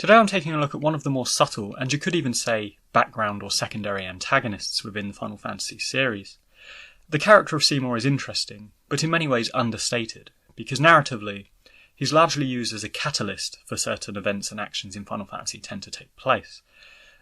Today I'm taking a look at one of the more subtle, and you could even say background or secondary antagonists within the Final Fantasy series. The character of Seymour is interesting, but in many ways understated, because narratively, he's largely used as a catalyst for certain events and actions in Final Fantasy X to take place,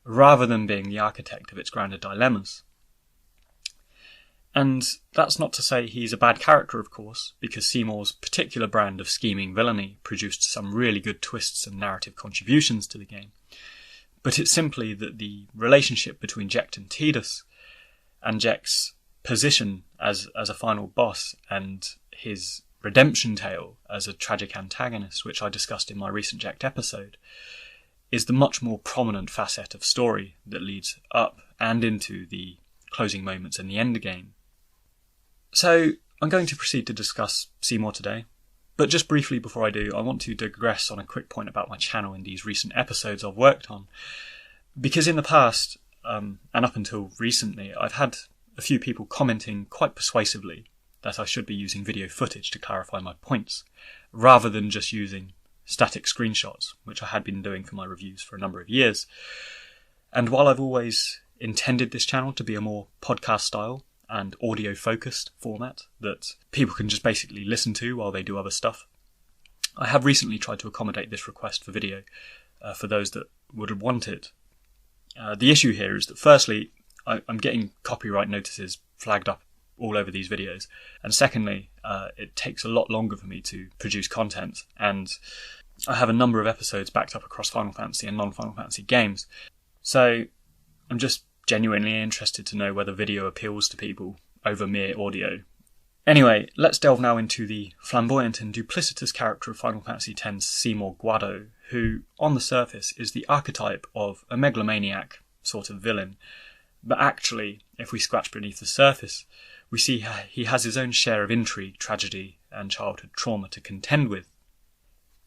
rather than being the architect of its grander dilemmas. And that's not to say he's a bad character, of course, because Seymour's particular brand of scheming villainy produced some really good twists and narrative contributions to the game. But it's simply that the relationship between Ject and Tidus, and Ject's position as a final boss, and his redemption tale as a tragic antagonist, which I discussed in my recent Ject episode, is the much more prominent facet of story that leads up and into the closing moments in the endgame. So, I'm going to proceed to discuss Seymour today, but just briefly before I do, I want to digress on a quick point about my channel in these recent episodes I've worked on, because in the past, and up until recently, I've had a few people commenting quite persuasively that I should be using video footage to clarify my points, rather than just using static screenshots, which I had been doing for my reviews for a number of years. And while I've always intended this channel to be a more podcast style and audio-focused format that people can just basically listen to while they do other stuff, I have recently tried to accommodate this request for video for those that would want it. The issue here is that firstly, I'm getting copyright notices flagged up all over these videos, and secondly, it takes a lot longer for me to produce content, and I have a number of episodes backed up across Final Fantasy and non-Final Fantasy games, so I'm just genuinely interested to know whether video appeals to people over mere audio. Anyway, let's delve now into the flamboyant and duplicitous character of Final Fantasy X's Seymour Guado, who, on the surface, is the archetype of a megalomaniac sort of villain, but actually, if we scratch beneath the surface, we see he has his own share of intrigue, tragedy, and childhood trauma to contend with.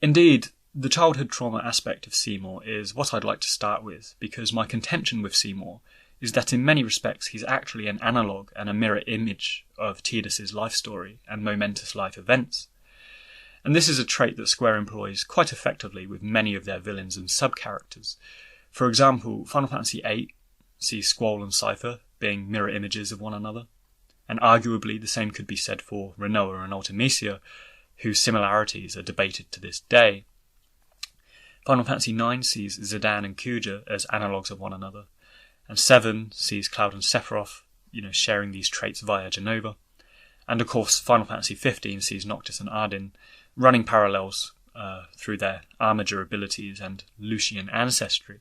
Indeed, the childhood trauma aspect of Seymour is what I'd like to start with, because my contention with Seymour is that in many respects he's actually an analogue and a mirror image of Tidus' life story and momentous life events. And this is a trait that Square employs quite effectively with many of their villains and sub-characters. For example, Final Fantasy VIII sees Squall and Cypher being mirror images of one another, and arguably the same could be said for Rinoa and Ultimecia, whose similarities are debated to this day. Final Fantasy IX sees Zidane and Kuja as analogues of one another, and 7 sees Cloud and Sephiroth, sharing these traits via Genova. And of course, Final Fantasy XV sees Noctis and Ardyn running parallels through their Armiger abilities and Lucian ancestry.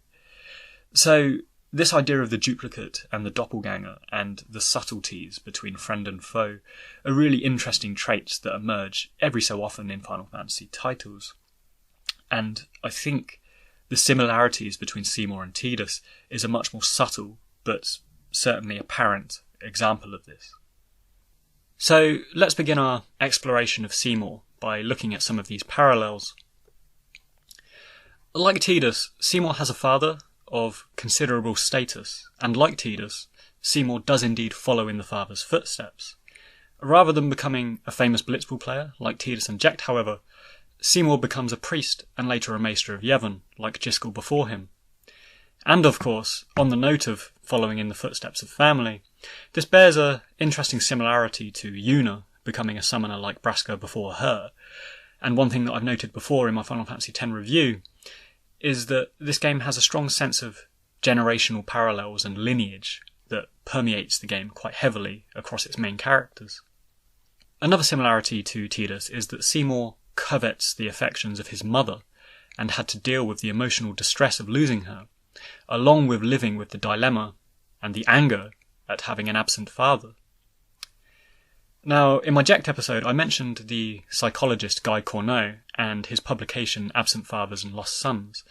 So, this idea of the duplicate and the doppelganger and the subtleties between friend and foe are really interesting traits that emerge every so often in Final Fantasy titles. And I think the similarities between Seymour and Tidus is a much more subtle, but certainly apparent, example of this. So let's begin our exploration of Seymour by looking at some of these parallels. Like Tidus, Seymour has a father of considerable status, and like Tidus, Seymour does indeed follow in the father's footsteps. Rather than becoming a famous blitzball player like Tidus and Ject, however, Seymour becomes a priest and later a maester of Yevon, like Jyscal before him. And of course, on the note of following in the footsteps of family, this bears an interesting similarity to Yuna becoming a summoner like Braska before her. And one thing that I've noted before in my Final Fantasy X review is that this game has a strong sense of generational parallels and lineage that permeates the game quite heavily across its main characters. Another similarity to Tidus is that Seymour covets the affections of his mother and had to deal with the emotional distress of losing her, along with living with the dilemma and the anger at having an absent father. Now, in my Ject episode, I mentioned the psychologist Guy Corneau and his publication Absent Fathers and Lost Sons,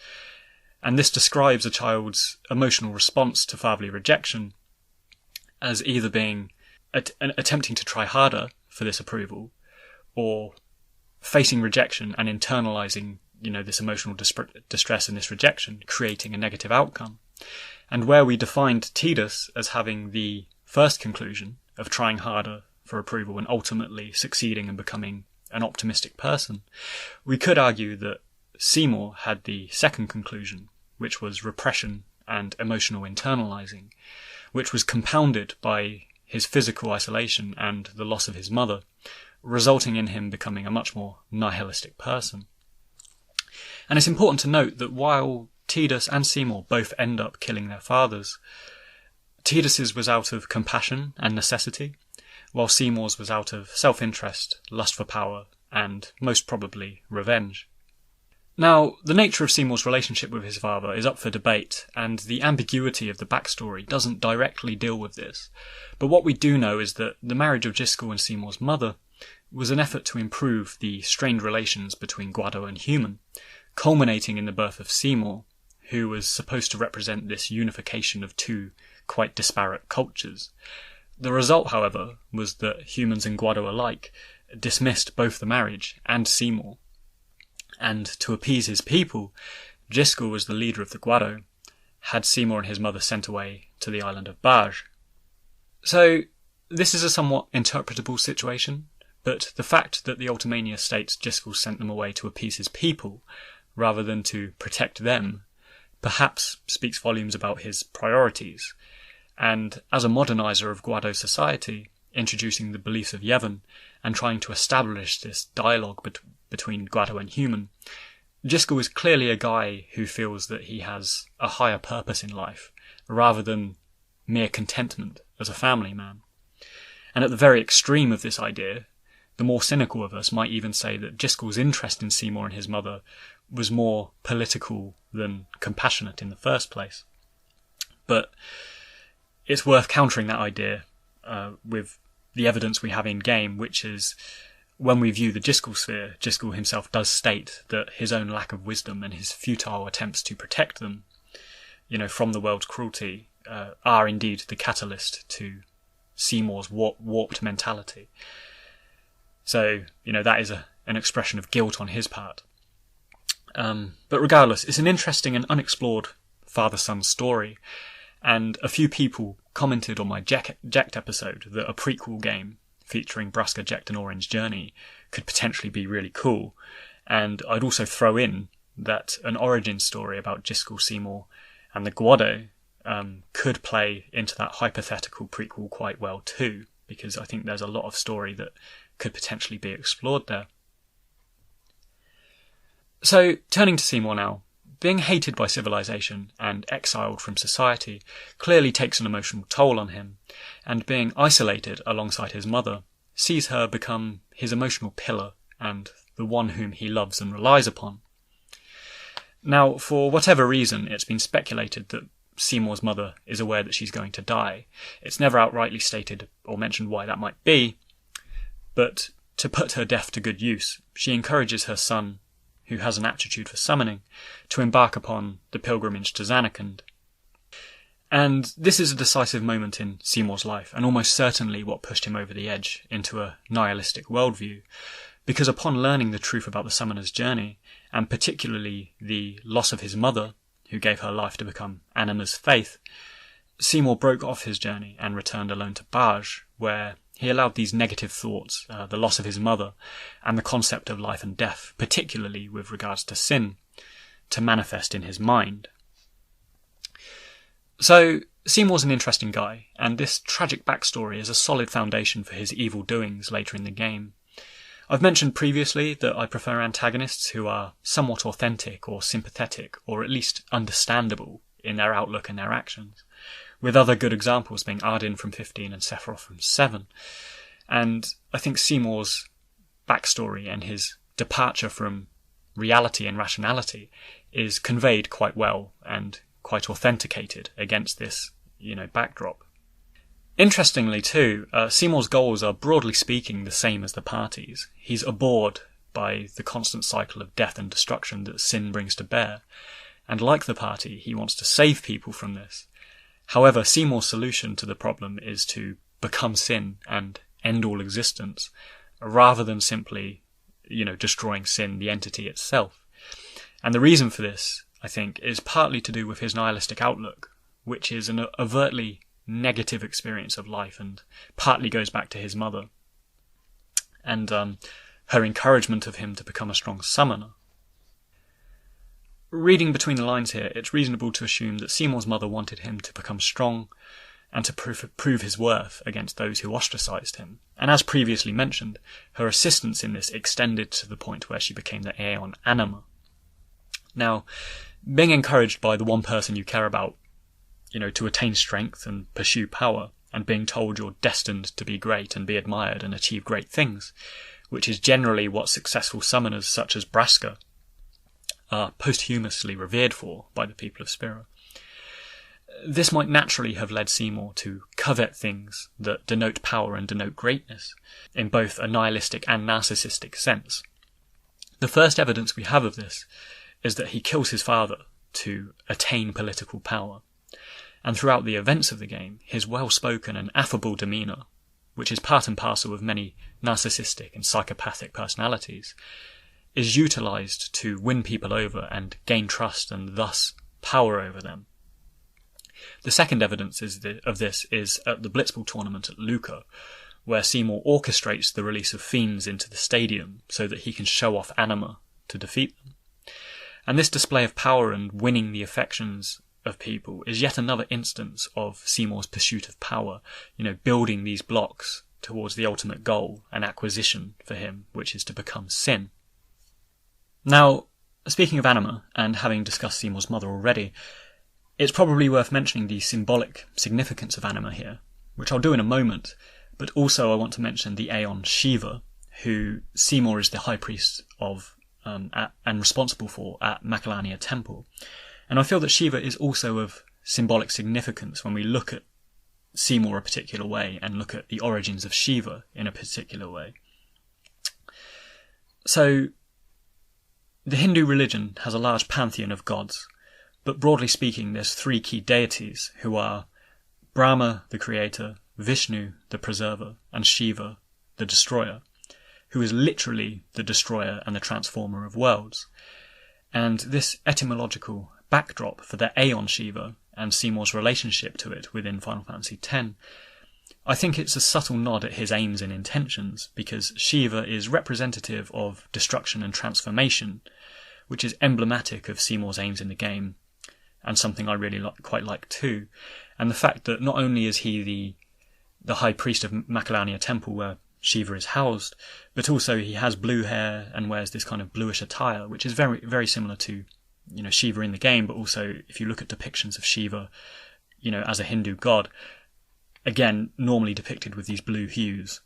and this describes a child's emotional response to fatherly rejection as either being attempting to try harder for this approval, or facing rejection and internalizing, this emotional distress and this rejection, creating a negative outcome. And where we defined Tidus as having the first conclusion of trying harder for approval and ultimately succeeding and becoming an optimistic person, we could argue that Seymour had the second conclusion, which was repression and emotional internalizing, which was compounded by his physical isolation and the loss of his mother, resulting in him becoming a much more nihilistic person. And it's important to note that while Tidus and Seymour both end up killing their fathers, Tidus's was out of compassion and necessity, while Seymour's was out of self-interest, lust for power, and most probably revenge. Now, the nature of Seymour's relationship with his father is up for debate, and the ambiguity of the backstory doesn't directly deal with this. But what we do know is that the marriage of Jyscal and Seymour's mother was an effort to improve the strained relations between Guado and human, culminating in the birth of Seymour, who was supposed to represent this unification of two quite disparate cultures. The result, however, was that humans and Guado alike dismissed both the marriage and Seymour. And to appease his people, Jyscal was the leader of the Guado, had Seymour and his mother sent away to the island of Baj. So, this is a somewhat interpretable situation, but the fact that the Ultimania states Jyscal sent them away to appease his people, rather than to protect them, perhaps speaks volumes about his priorities. And as a modernizer of Guado society, introducing the beliefs of Yevon and trying to establish this dialogue between Guado and human, Jyscal is clearly a guy who feels that he has a higher purpose in life, rather than mere contentment as a family man. And at the very extreme of this idea, the more cynical of us might even say that Jyscal's interest in Seymour and his mother was more political than compassionate in the first place. But it's worth countering that idea with the evidence we have in game, which is when we view the Jyscal sphere, Jyscal himself does state that his own lack of wisdom and his futile attempts to protect them, from the world's cruelty, are indeed the catalyst to Seymour's warped mentality. So, that is an expression of guilt on his part. But regardless, it's an interesting and unexplored father-son story, and a few people commented on my Jekt episode that a prequel game featuring Braska, Jekt and Orange Journey could potentially be really cool, and I'd also throw in that an origin story about Jyscal, Seymour and the Guado could play into that hypothetical prequel quite well too, because I think there's a lot of story that could potentially be explored there. So, turning to Seymour now, being hated by civilization and exiled from society clearly takes an emotional toll on him, and being isolated alongside his mother sees her become his emotional pillar and the one whom he loves and relies upon. Now, for whatever reason, it's been speculated that Seymour's mother is aware that she's going to die. It's never outrightly stated or mentioned why that might be, but to put her death to good use, she encourages her son, who has an aptitude for summoning, to embark upon the pilgrimage to Zanarkand. And this is a decisive moment in Seymour's life, and almost certainly what pushed him over the edge into a nihilistic worldview, because upon learning the truth about the summoner's journey, and particularly the loss of his mother, who gave her life to become Anima's faith, Seymour broke off his journey and returned alone to Baj, where he allowed these negative thoughts, the loss of his mother, and the concept of life and death, particularly with regards to sin, to manifest in his mind. So, Seymour's an interesting guy, and this tragic backstory is a solid foundation for his evil doings later in the game. I've mentioned previously that I prefer antagonists who are somewhat authentic or sympathetic, or at least understandable in their outlook and their actions, with other good examples being Ardyn from 15 and Sephiroth from 7. And I think Seymour's backstory and his departure from reality and rationality is conveyed quite well and quite authenticated against this, backdrop. Interestingly too, Seymour's goals are broadly speaking the same as the party's. He's abhorred by the constant cycle of death and destruction that sin brings to bear, and like the party, he wants to save people from this. However, Seymour's solution to the problem is to become sin and end all existence, rather than simply, destroying sin, the entity itself. And the reason for this, I think, is partly to do with his nihilistic outlook, which is an overtly negative experience of life and partly goes back to his mother and her encouragement of him to become a strong summoner. reading between the lines here, it's reasonable to assume that Seymour's mother wanted him to become strong and to prove his worth against those who ostracised him. And as previously mentioned, her assistance in this extended to the point where she became the Aeon Anima. Now, being encouraged by the one person you care about, to attain strength and pursue power, and being told you're destined to be great and be admired and achieve great things, which is generally what successful summoners such as Braska are posthumously revered for by the people of Spira. This might naturally have led Seymour to covet things that denote power and denote greatness, in both a nihilistic and narcissistic sense. The first evidence we have of this is that he kills his father to attain political power, and throughout the events of the game, his well-spoken and affable demeanour, which is part and parcel of many narcissistic and psychopathic personalities, is utilised to win people over and gain trust and thus power over them. The second evidence of this is at the Blitzball tournament at Lucca, where Seymour orchestrates the release of fiends into the stadium so that he can show off Anima to defeat them. And this display of power and winning the affections of people is yet another instance of Seymour's pursuit of power, building these blocks towards the ultimate goal, an acquisition for him, which is to become sin. Now, speaking of Anima, and having discussed Seymour's mother already, it's probably worth mentioning the symbolic significance of Anima here, which I'll do in a moment, but also I want to mention the Aeon Shiva, who Seymour is the high priest of and responsible for at Makalania Temple. And I feel that Shiva is also of symbolic significance when we look at Seymour a particular way and look at the origins of Shiva in a particular way. So, the Hindu religion has a large pantheon of gods, but broadly speaking there's three key deities who are Brahma, the creator, Vishnu, the preserver, and Shiva, the destroyer, who is literally the destroyer and the transformer of worlds. And this etymological backdrop for the Aeon Shiva and Seymour's relationship to it within Final Fantasy X, I think it's a subtle nod at his aims and intentions, because Shiva is representative of destruction and transformation, which is emblematic of Seymour's aims in the game, and something I really quite like too. And the fact that not only is he the high priest of Makalania Temple where Shiva is housed, but also he has blue hair and wears this kind of bluish attire, which is very, very similar to, Shiva in the game, but also if you look at depictions of Shiva, as a Hindu god, again, normally depicted with these blue hues.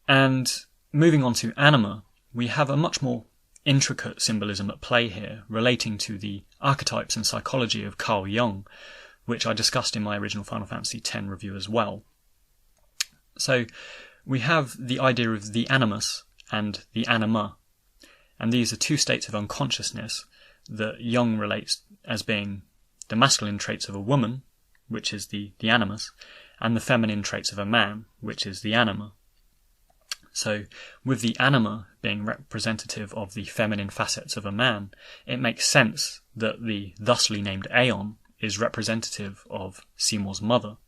And moving on to Anima, we have a much more intricate symbolism at play here, relating to the archetypes and psychology of Carl Jung, which I discussed in my original Final Fantasy X review as well. So we have the idea of the animus and the anima, and these are two states of unconsciousness that Jung relates as being the masculine traits of a woman, which is the animus, and the feminine traits of a man, which is the anima. So with the anima being representative of the feminine facets of a man, it makes sense that the thusly named Aeon is representative of Seymour's mother,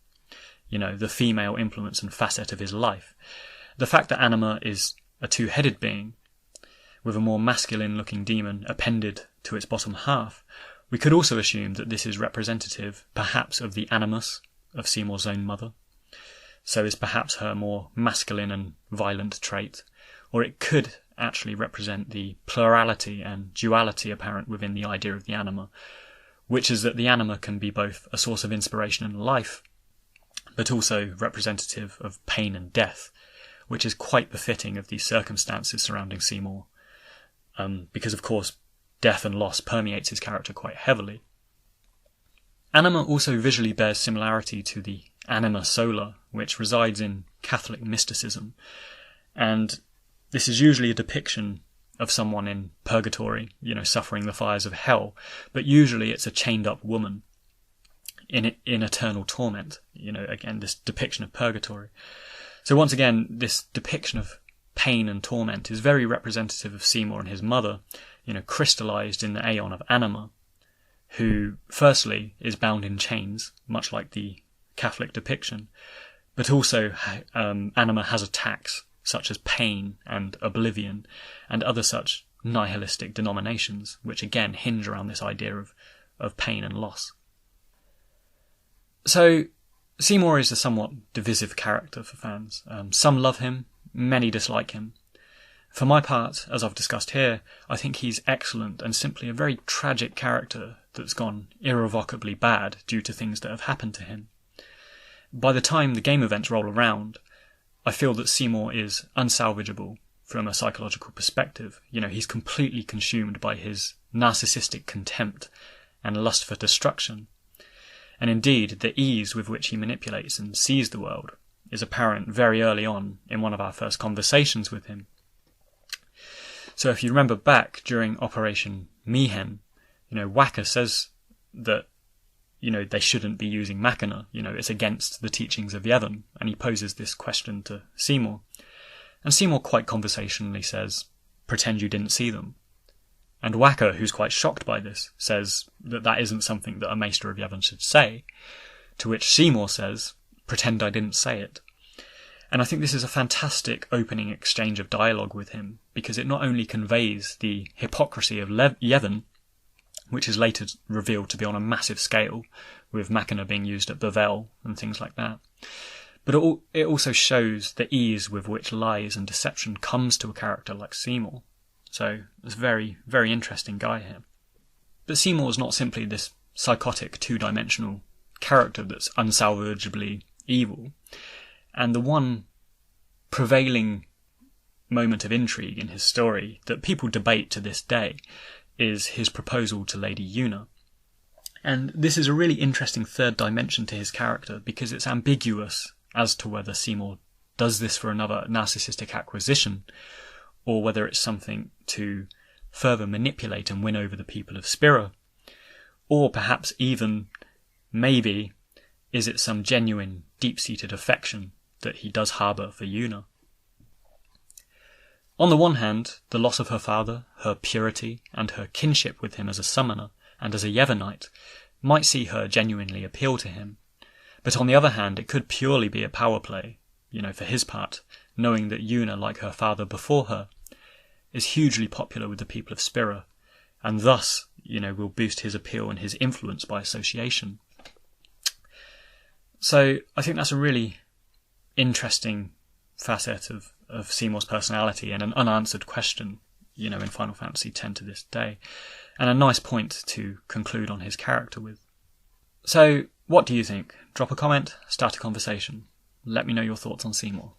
the female influence and facet of his life. The fact that Anima is a two-headed being, with a more masculine-looking demon appended to its bottom half, we could also assume that this is representative, perhaps, of the animus of Seymour's own mother. So is perhaps her more masculine and violent trait, or it could actually represent the plurality and duality apparent within the idea of the anima, which is that the anima can be both a source of inspiration and life, but also representative of pain and death, which is quite befitting of these circumstances surrounding Seymour, because of course death and loss permeates his character quite heavily. Anima also visually bears similarity to the anima sola, which resides in Catholic mysticism, and this is usually a depiction of someone in purgatory, suffering the fires of hell, but usually it's a chained up woman in eternal torment, again, this depiction of purgatory. So once again, this depiction of pain and torment is very representative of Seymour and his mother, crystallized in the Aeon of Anima, who firstly is bound in chains, much like the Catholic depiction, but also Anima has attacks such as pain and oblivion and other such nihilistic denominations, which again hinge around this idea of pain and loss. So Seymour is a somewhat divisive character for fans. Some love him, many dislike him. For my part, as I've discussed here, I think he's excellent and simply a very tragic character that's gone irrevocably bad due to things that have happened to him. By the time the game events roll around, I feel that Seymour is unsalvageable from a psychological perspective. He's completely consumed by his narcissistic contempt and lust for destruction. And indeed, the ease with which he manipulates and sees the world is apparent very early on in one of our first conversations with him. So if you remember back during Operation Mayhem, Wacker says that, they shouldn't be using Machina. It's against the teachings of Yevon. And he poses this question to Seymour. And Seymour quite conversationally says, pretend you didn't see them. And Wacker, who's quite shocked by this, says that isn't something that a Maester of Yevon should say, to which Seymour says, pretend I didn't say it. And I think this is a fantastic opening exchange of dialogue with him, because it not only conveys the hypocrisy of Yevon, which is later revealed to be on a massive scale, with Machina being used at Bavel and things like that, but it also shows the ease with which lies and deception comes to a character like Seymour. So it's a very, very interesting guy here. But Seymour is not simply this psychotic, two-dimensional character that's unsalvageably evil. And the one prevailing moment of intrigue in his story that people debate to this day is his proposal to Lady Yuna. And this is a really interesting third dimension to his character, because it's ambiguous as to whether Seymour does this for another narcissistic acquisition, or whether it's something to further manipulate and win over the people of Spira, or perhaps even, maybe, is it some genuine, deep-seated affection that he does harbour for Yuna. On the one hand, the loss of her father, her purity, and her kinship with him as a summoner and as a Yevonite might see her genuinely appeal to him. But on the other hand, it could purely be a power play, for his part, knowing that Yuna, like her father before her, is hugely popular with the people of Spira, and thus, will boost his appeal and his influence by association. So I think that's a really interesting facet of Seymour's personality, and an unanswered question, in Final Fantasy X to this day, and a nice point to conclude on his character with. So, what do you think? Drop a comment, start a conversation. Let me know your thoughts on Seymour.